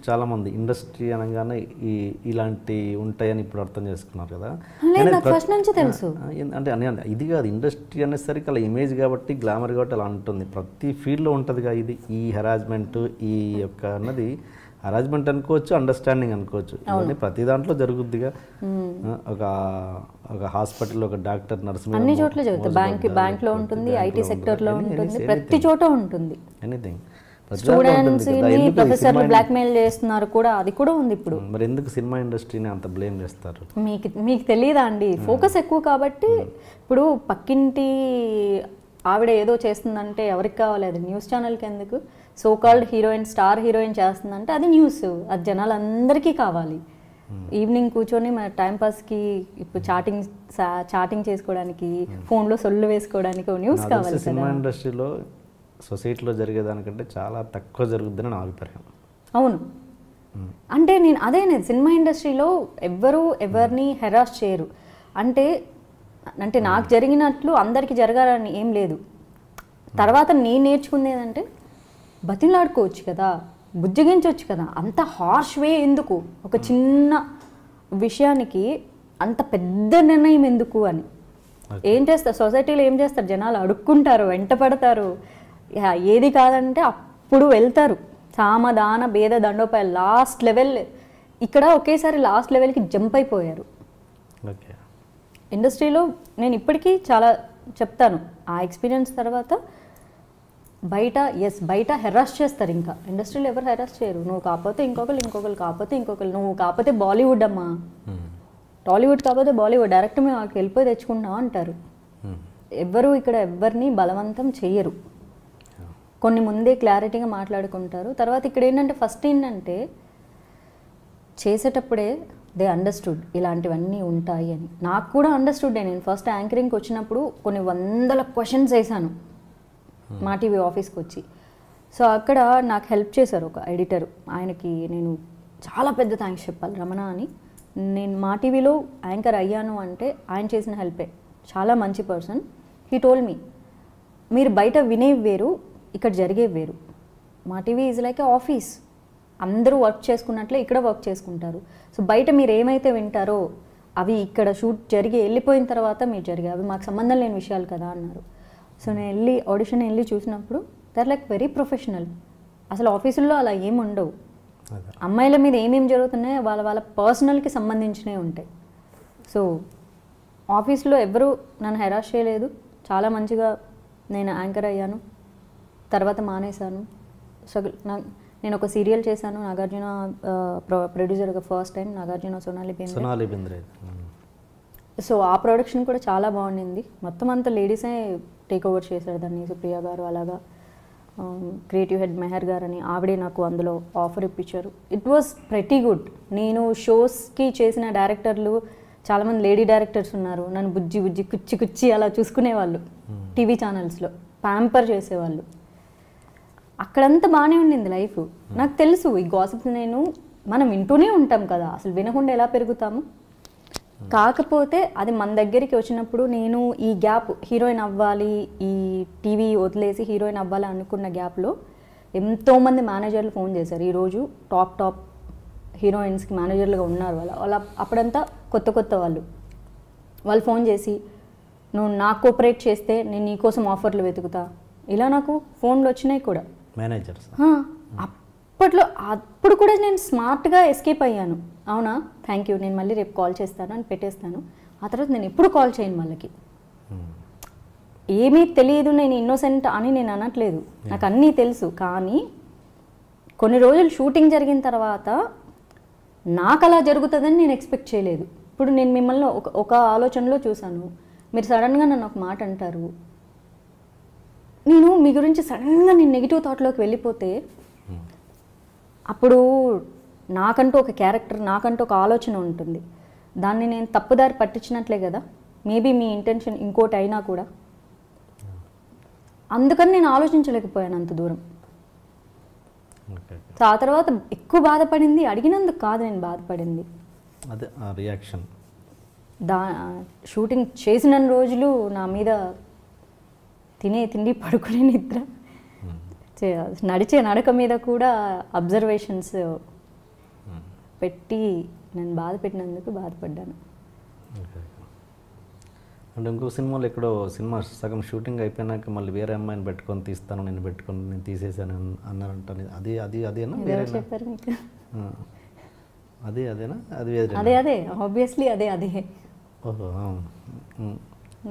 చాలామంది ఇండస్ట్రీ అనగానే ఇలాంటి ఉంటాయని ఇప్పుడు అర్థం చేసుకున్నారు కదా. ఫస్ట్ నుంచి తెలుసు. అంటే ఇది కాదు, ఇండస్ట్రీ అనేసరికి అలా ఇమేజ్ కాబట్టి, గ్లామర్ కాబట్టి అలా ఉంటుంది. ప్రతి ఫీల్డ్లో ఉంటుందిగా ఇది. ఈ హెరాస్మెంట్ ఈ యొక్క అన్నది హెరాస్మెంట్ అనుకోవచ్చు, అండర్స్టాండింగ్ అనుకోవచ్చు, ఇవన్నీ ప్రతి దాంట్లో జరుగుద్దిగా. ఒక హాస్పిటల్లో ఒక డాక్టర్, నర్స్ అన్ని చోట్ల జరుగుతుంది. బ్యాంక్లో ఉంటుంది, ఐటీ సెక్టర్లో ఉంటుంది, ప్రతి చోట ఉంటుంది. ఎనీథింగ్. స్టూడెంట్స్ ప్రొఫెసర్లు బ్లాక్మెయిల్ చేస్తున్నారు కూడా, అది కూడా ఉంది ఇప్పుడు. మరి ఎందుకు సినిమా ఇండస్ట్రీని అంత బ్లేమ్ చేస్తారు? మీకు తెలియదా అండి? ఫోకస్ ఎక్కువ కాబట్టి. ఇప్పుడు పక్కింటి ఆవిడ ఏదో చేస్తుందంటే ఎవరికి కావాలి? అది న్యూస్ ఛానల్కి ఎందుకు? So called heroine, star heroine చేస్తుందంటే అది న్యూస్, అది జనాలందరికీ కావాలి. ఈవినింగ్ కూర్చొని మన టైంపాస్కి ఇప్పుడు చాటింగ్ చేసుకోవడానికి, ఫోన్లో సొల్లు వేసుకోవడానికి న్యూస్ కావాలి. సినిమా ఇండస్ట్రీలో సొసైటీలో జరిగేదానికంటే చాలా తక్కువ జరుగుద్దని నా అభిప్రాయం. అవును, అంటే నేను అదే అనేది, సినిమా ఇండస్ట్రీలో ఎవరిని హెరాస్ చేయరు. అంటే నాకు జరిగినట్లు అందరికీ జరగాలని ఏం లేదు. తర్వాత నేను నేర్చుకుంది ఏంటంటే, బతిలాడుకోవచ్చు కదా, బుజ్జగించవచ్చు కదా, అంత హార్ష్ వే ఎందుకు, ఒక చిన్న విషయానికి అంత పెద్ద నిర్ణయం ఎందుకు అని. ఏం చేస్తారు సొసైటీలో, ఏం చేస్తారు జనాలు? అడుక్కుంటారు, వెంట పడతారు, ఏది కాదంటే అప్పుడు వెళ్తారు. సామదాన భేద దండోపాయ లాస్ట్ లెవెల్. ఇక్కడ ఒకేసారి లాస్ట్ లెవెల్కి జంప్ అయిపోయారు ఇండస్ట్రీలో. నేను ఇప్పటికీ చాలా చెప్తాను ఆ ఎక్స్పీరియన్స్ తర్వాత. బయట హెరాస్ చేస్తారు, ఇంకా ఇండస్ట్రీలో ఎవరు హెరాస్ చేయరు. నువ్వు కాకపోతే ఇంకొకరు కాకపోతే నువ్వు కాకపోతే బాలీవుడ్ అమ్మా, టాలీవుడ్ కాకపోతే బాలీవుడ్, డైరెక్ట్ మేము అక్కడికి వెళ్ళిపోయి తెచ్చుకుంటాం అంటారు. ఎవరు ఇక్కడ ఎవరిని బలవంతం చెయ్యరు. కొన్ని ముందే క్లారిటీగా మాట్లాడుకుంటారు. తర్వాత ఇక్కడ ఏంటంటే, ఫస్ట్ ఏంటంటే చేసేటప్పుడే దే అండర్స్టూడ్ ఇలాంటివన్నీ ఉంటాయి అని. నాకు కూడా అండర్స్టూడ్. నేను ఫస్ట్ యాంకరింగ్కి వచ్చినప్పుడు కొన్ని వందల క్వశ్చన్స్ వేసాను మా టీవీ ఆఫీస్కి వచ్చి. సో అక్కడ నాకు హెల్ప్ చేశారు ఒక ఎడిటర్. ఆయనకి నేను చాలా పెద్ద థ్యాంక్స్ చెప్పాలి, రమణ అని. నేను మా టీవీలో యాంకర్ అయ్యాను అంటే ఆయన చేసిన హెల్పే. చాలా మంచి పర్సన్. హీ టోల్డ్ మీ, మీరు బయట వినేవి వేరు, ఇక్కడ జరిగేవి వేరు. మా TV is like A office. అందరూ వర్క్ చేసుకున్నట్లే ఇక్కడ వర్క్ చేసుకుంటారు. సో బయట మీరు ఏమైతే వింటారో అవి ఇక్కడ షూట్ జరిగి వెళ్ళిపోయిన తర్వాత మీరు జరిగే, అవి మాకు సంబంధం లేని విషయాలు కదా అన్నారు. సో నేను ఆడిషన్ వెళ్ళి చూసినప్పుడు దర్ లైక్ వెరీ ప్రొఫెషనల్. అసలు ఆఫీసుల్లో అలా ఏమి ఉండవు. అమ్మాయిల మీద ఏమేమి జరుగుతున్నాయో వాళ్ళ పర్సనల్కి సంబంధించినవి ఉంటాయి. సో ఆఫీస్లో ఎవరు నన్ను హెరాస్ చేయలేదు. చాలా మంచిగా నేను యాంకర్ అయ్యాను. తర్వాత మానేశాను. సో నేను ఒక సీరియల్ చేశాను, నాగార్జున ప్రొడ్యూసర్గా first time, Nagarjuna Sonali Bendre. So ఆ ప్రొడక్షన్ కూడా చాలా బాగుండింది. మొత్తం అంతా లేడీసే టేక్ ఓవర్ చేశారు దాన్ని. సుప్రియ గారు, అలాగా క్రియేటివ్ హెడ్ మెహర్ గారు అని ఆవిడే నాకు అందులో ఆఫర్ ఇప్పించారు. It was pretty good. నేను షోస్కి చేసిన డైరెక్టర్లు చాలామంది లేడీ డైరెక్టర్స్ ఉన్నారు. నన్ను బుజ్జి కుచ్చి అలా చూసుకునేవాళ్ళు. టీవీ ఛానల్స్లో ప్యాంపర్ చేసేవాళ్ళు. అక్కడంతా బాగానే ఉండింది లైఫ్. నాకు తెలుసు ఈ గాసిప్స్ మనం వింటూనే ఉంటాం కదా, అసలు వినకుండా ఎలా పెరుగుతాము. కాకపోతే అది మన దగ్గరికి వచ్చినప్పుడు నేను ఈ గ్యాప్, హీరోయిన్ అవ్వాలి, ఈ టీవీ వదిలేసి హీరోయిన్ అవ్వాలి అనుకున్న గ్యాప్లో ఎంతోమంది మేనేజర్లు ఫోన్ చేశారు. ఈరోజు టాప్ హీరోయిన్స్కి మేనేజర్లుగా ఉన్నారు. వాళ్ళ అప్పుడంతా కొత్త వాళ్ళు ఫోన్ చేసి, నువ్వు నాకు కోఆపరేట్ చేస్తే నేను నీకోసం ఆఫర్లు వెతుకుతా, ఇలా నాకు ఫోన్లు వచ్చినాయి కూడా మేనేజర్స్. అప్పుడు కూడా నేను స్మార్ట్గా ఎస్కేప్ అయ్యాను. అవునా, థ్యాంక్ యూ, నేను మళ్ళీ రేపు కాల్ చేస్తాను అని పెట్టేస్తాను. ఆ తర్వాత నేను ఎప్పుడు కాల్ చేయను వాళ్ళకి. ఏమీ తెలియదు, నేను ఇన్నోసెంట్ అని నేను అనట్లేదు, నాకు అన్నీ తెలుసు. కానీ కొన్ని రోజులు షూటింగ్ జరిగిన తర్వాత నాకు అలా జరుగుతుందని నేను ఎక్స్పెక్ట్ చేయలేదు. ఇప్పుడు నేను మిమ్మల్ని ఒక ఆలోచనలో చూశాను, మీరు సడన్గా నన్ను ఒక మాట అంటారు, నేను మీ గురించి సడన్గా నేను నెగిటివ్ థాట్లోకి వెళ్ళిపోతే అప్పుడు నాకంటూ ఒక క్యారెక్టర్, నాకంటూ ఒక ఆలోచన ఉంటుంది. దాన్ని నేను తప్పుదారి పట్టించినట్లే కదా. మేబీ మీ ఇంటెన్షన్ ఇంకోటి అయినా కూడా. అందుకని నేను ఆలోచించలేకపోయాను అంత దూరం. సో ఆ తర్వాత ఎక్కువ బాధపడింది అడిగినందుకు కాదు, నేను బాధపడింది అదే రియాక్షన్. షూటింగ్ చేసిన రోజులు నా మీద తినే తిండి, పడుకునే నిద్ర, నడిచే నడక మీద కూడా అబ్జర్వేషన్స్ పెట్టి నన్ను బాధ పెట్టినందుకు బాధపడ్డాను. ఓకే. అంటే ఇంకో సినిమాలో ఎక్కడో సినిమా సగం షూటింగ్ అయిపోయినాక మళ్ళీ వేరే అమ్మాయిని పెట్టుకొని తీస్తాను, నేను పెట్టుకొని నేను తీసేసాను అన్నారంట. అదేనా ఎవరు వేరే? చెప్పారు మీకు? అదేనా అది వేరే? అదే ఆబ్వియస్లీ అదే. ఓహో.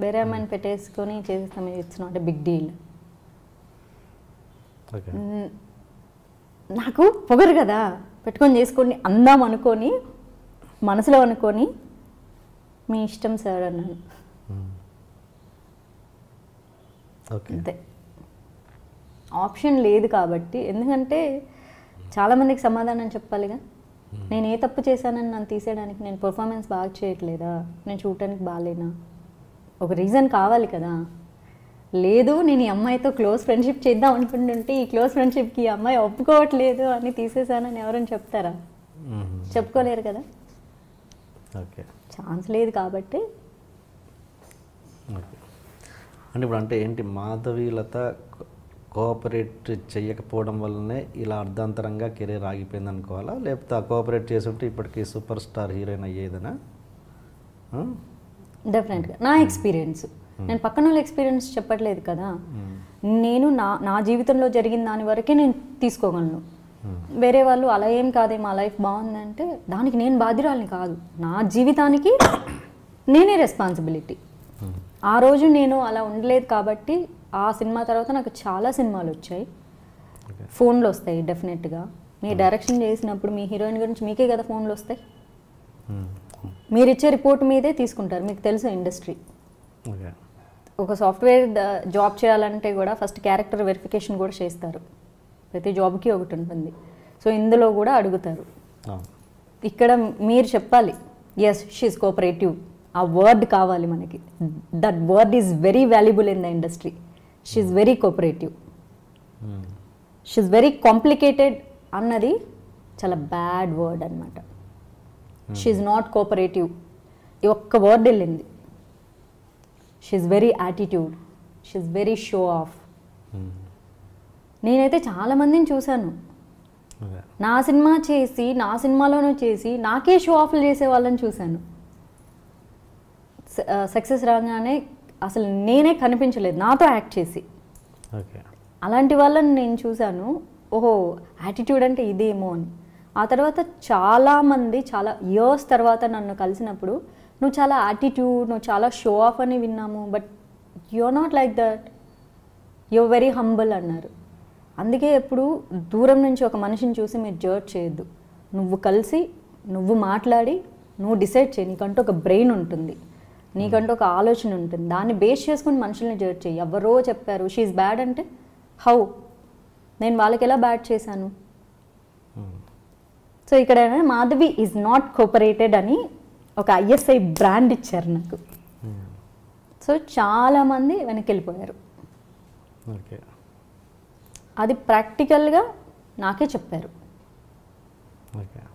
వేరే అమ్మాయిని పెట్టేసుకొని చేసేస్తాం, it's not a big deal. Okay. నాకు పొగరు కదా, పెట్టుకొని చేసుకొని అందాం అనుకొని మనసులో అనుకొని మీ ఇష్టం సార్ అన్నాను. ఓకే. అంతే, ఆప్షన్ లేదు కాబట్టి. ఎందుకంటే చాలామందికి సమాధానం చెప్పాలిగా. నేను ఏ తప్పు చేశానని నన్ను తీసేయడానికి? నేను పర్ఫార్మెన్స్ బాగా చేయట్లేదా? నేను చూడటానికి బాగాలేనా? ఒక రీజన్ కావాలి కదా. లేదు, నేను ఈ అమ్మాయితో క్లోజ్ ఫ్రెండ్షిప్ చేద్దాం అనుకుంటుంటే ఈ క్లోజ్ ఫ్రెండ్షిప్కి ఈ అమ్మాయి ఒప్పుకోవట్లేదు అని తీసేసానని ఎవరైనా చెప్తారా? చెప్పుకోలేరు కదా. ఓకే. ఛాన్స్ లేదు కాబట్టి. ఓకే. అంటే ఇప్పుడు అంటే ఏంటి, మాధవీలత కోఆపరేట్ చేయకపోవడం వల్లనే ఇలా అర్ధాంతరంగా కెరీర్ ఆగిపోయింది అనుకోవాలా, లేకపోతే ఆ కోఆపరేట్ చేస్తుంటే ఇప్పటికీ సూపర్ స్టార్ హీరోయిన్ అయ్యేదనా? డెఫినెట్గా నా ఎక్స్పీరియన్స్, నేను పక్కన వాళ్ళ ఎక్స్పీరియన్స్ చెప్పట్లేదు కదా. నేను నా జీవితంలో జరిగిన దాని వరకే నేను తీసుకోగలను. వేరే వాళ్ళు అలా ఏం కాదే మా లైఫ్ బాగుందంటే దానికి నేను బాధ్యురాలిని కాదు. నా జీవితానికి నేనే రెస్పాన్సిబిలిటీ. ఆ రోజు నేను అలా ఉండలేదు కాబట్టి ఆ సినిమా తర్వాత నాకు చాలా సినిమాలు వచ్చాయి, ఫోన్లు వస్తాయి డెఫినెట్గా. మీ డైరెక్షన్ చేసినప్పుడు మీ హీరోయిన్ గురించి మీకే కదా ఫోన్లు వస్తాయి. మీరు ఇచ్చే రిపోర్ట్ మీదే తీసుకుంటారు, మీకు తెలుసు ఇండస్ట్రీ. ఒక సాఫ్ట్వేర్ జాబ్ చేయాలంటే కూడా ఫస్ట్ క్యారెక్టర్ వెరిఫికేషన్ కూడా చేస్తారు, ప్రతి జాబ్కి ఒకటి ఉంటుంది. సో ఇందులో కూడా అడుగుతారు. ఇక్కడ మీరు చెప్పాలి ఎస్ షీఈస్ కోఆపరేటివ్, ఆ వర్డ్ కావాలి మనకి. That word is very valuable in the industry. She's very cooperative, she's very complicated అన్నది చాలా బ్యాడ్ వర్డ్ అనమాట. షీఈస్ నాట్ కోఆపరేటివ్, ఈ ఒక్క వర్డ్ వెళ్ళింది. She's very attitude, she's very show off. నేనైతే చాలామందిని చూశాను, నా సినిమా చేసి నా సినిమాలోనూ చేసి నాకే షో ఆఫ్లు చేసే వాళ్ళని చూశాను. సక్సెస్ రాగానే అసలు నేనే కనిపించలేదు నాతో యాక్ట్ చేసి. అలాంటి వాళ్ళని నేను చూశాను, ఓహో యాటిట్యూడ్ అంటే ఇదేమో అని. ఆ తర్వాత చాలామంది చాలా ఇయర్స్ తర్వాత నన్ను కలిసినప్పుడు నువ్వు చాలా యాటిట్యూడ్, నువ్వు చాలా షో ఆఫ్ అని విన్నాము, but you're not like that, you're very humble అన్నారు. అందుకే ఎప్పుడు దూరం నుంచి ఒక మనిషిని చూసి మీరు జడ్జ్ చేయొద్దు. నువ్వు కలిసి నువ్వు మాట్లాడి నువ్వు డిసైడ్ చేయి. నీకంటూ ఒక బ్రెయిన్ ఉంటుంది, నీకంటూ ఒక ఆలోచన ఉంటుంది, దాన్ని బేస్ చేసుకుని మనుషుల్ని జడ్జ్ చేయి. ఎవరో చెప్పారు షీఈస్ బ్యాడ్ అంటే హౌ, నేను వాళ్ళకి ఎలా బ్యాడ్ చేశాను? సో ఇక్కడ మాధవి ఈజ్ నాట్ కోఆపరేటెడ్ అని ఒక ఐఎస్ఐ బ్రాండ్ ఇచ్చారు నాకు. సో చాలామంది వెనక్కి వెళ్ళిపోయారు. అది ప్రాక్టికల్గా నాకే చెప్పారు.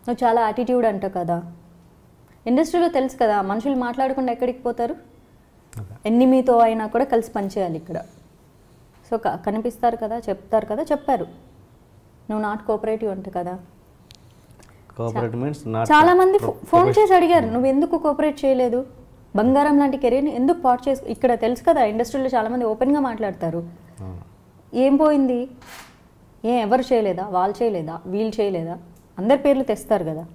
నువ్వు చాలా యాటిట్యూడ్ అంటావు కదా, ఇండస్ట్రీలో తెలుసు కదా మనుషులు మాట్లాడకుండా ఎక్కడికి పోతారు, ఎన్నిమితో అయినా కూడా కలిసి పనిచేయాలి ఇక్కడ. సో కనిపిస్తారు కదా, చెప్తారు కదా, చెప్పారు నువ్వు నాట్ కోఆపరేటివ్ అంట కదా. చాలా మంది ఫోన్ చేసి అడిగారు నువ్వు ఎందుకు కోఆపరేట్ చేయలేదు, బంగారం లాంటి కెరీర్ని ఎందుకు పాట్ చేసి. ఇక్కడ తెలుసు కదా ఇండస్ట్రీలో చాలామంది ఓపెన్గా మాట్లాడతారు. ఏం పోయింది, ఎవరు చేయలేదా, వాళ్ళు చేయలేదా, వీళ్ళు చేయలేదా, అందరి పేర్లు తెస్తారు కదా.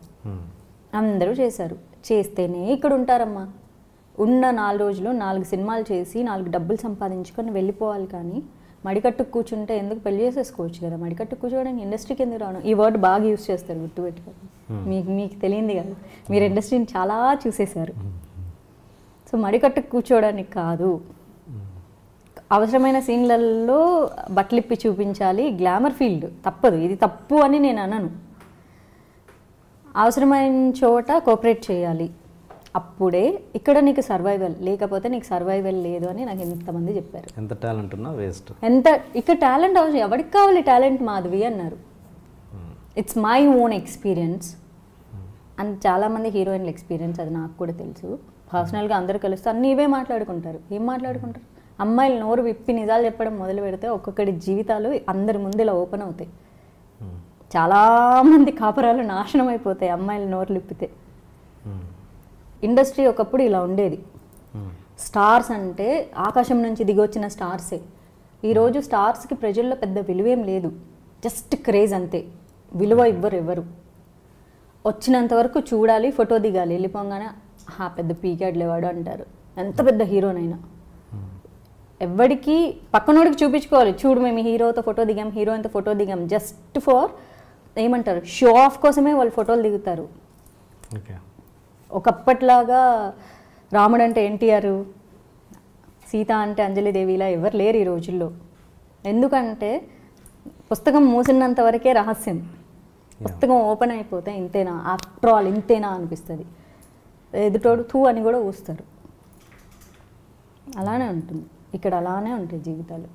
అందరూ చేశారు, చేస్తేనే ఇక్కడ ఉంటారమ్మా. ఉన్న 4 రోజులు 4 సినిమాలు చేసి 4 డబ్బులు సంపాదించుకొని వెళ్ళిపోవాలి. కానీ మడికట్టుకు కూర్చుంటే ఎందుకు, పెళ్లి చేసేసుకోవచ్చు కదా. మడికట్టుకు కూర్చోవడానికి ఇండస్ట్రీకి ఎందుకు రావడం? ఈ వర్డ్ బాగా యూజ్ చేస్తారు, గుర్తుపెట్టుకోండి. మీకు తెలియంది కాదు, మీరు ఇండస్ట్రీని చాలా చూసేశారు. సో మడికట్టుకు కూర్చోవడానికి కాదు, అవసరమైన సీన్లలో బట్టలిప్పి చూపించాలి, గ్లామర్ ఫీల్డ్ తప్పదు, ఇది తప్పు అని నేను అనను. అవసరమైన చోట కోఆపరేట్ చేయాలి, అప్పుడే ఇక్కడ నీకు సర్వైవల్, లేకపోతే నీకు సర్వైవల్ లేదు అని నాకు ఎంతమంది చెప్పారు. ఎంత టాలెంట్ ఉన్నా వేస్ట్. ఇక్కడ టాలెంట్ అవసరం, ఎవరికి కావాలి టాలెంట్? మాధవి అన్నారు. It's my own experience and చాలామంది హీరోయిన్ల ఎక్స్పీరియన్స్, అది నాకు కూడా తెలుసు. పర్సనల్గా అందరూ కలుస్తూ అన్నీ ఇవే మాట్లాడుకుంటారు. ఏం మాట్లాడుకుంటారు? అమ్మాయిలు నోరు విప్పి నిజాలు చెప్పడం మొదలు పెడితే ఒక్కొక్కటి జీవితాలు అందరి ముందు ఇలా ఓపెన్ అవుతాయి. చాలామంది కాపురాలు నాశనం అయిపోతాయి అమ్మాయిలు నోరు లిప్పితే. ఇండస్ట్రీ ఒకప్పుడు ఇలా ఉండేది. స్టార్స్ అంటే ఆకాశం నుంచి దిగొచ్చిన స్టార్సే. ఈరోజు స్టార్స్కి ప్రజల్లో పెద్ద విలువేం లేదు, జస్ట్ క్రేజ్ అంతే. విలువ ఇవ్వరు ఎవరు. వచ్చినంత వరకు చూడాలి, ఫోటో దిగాలి, వెళ్ళిపోగానే పెద్ద పీకాడ్ లేవాడు అంటారు, ఎంత పెద్ద హీరోనైనా. ఎవరికి పక్కనోడికి చూపించుకోవాలి, చూడు మేము హీరోతో ఫోటో దిగాం, హీరోయిన్తో ఫోటో దిగాం, జస్ట్ ఫర్ ఏమంటారు షో ఆఫ్ కోసమే వాళ్ళు ఫోటోలు దిగుతారు. ఒకప్పట్లాగా రాముడు అంటే ఎన్టీఆర్, సీత అంటే అంజలిదేవి ఇలా ఎవరు లేరు ఈ రోజుల్లో. ఎందుకంటే పుస్తకం మూసినంత వరకే రహస్యం, పుస్తకం ఓపెన్ అయిపోతే ఇంతేనా, ఆఫ్టర్ ఆల్ ఇంతేనా అనిపిస్తుంది. ఎదుటోడు తూ అని కూడా ఊస్తారు. అలానే ఉంటుంది ఇక్కడ, అలానే ఉంటాయి జీవితాలు.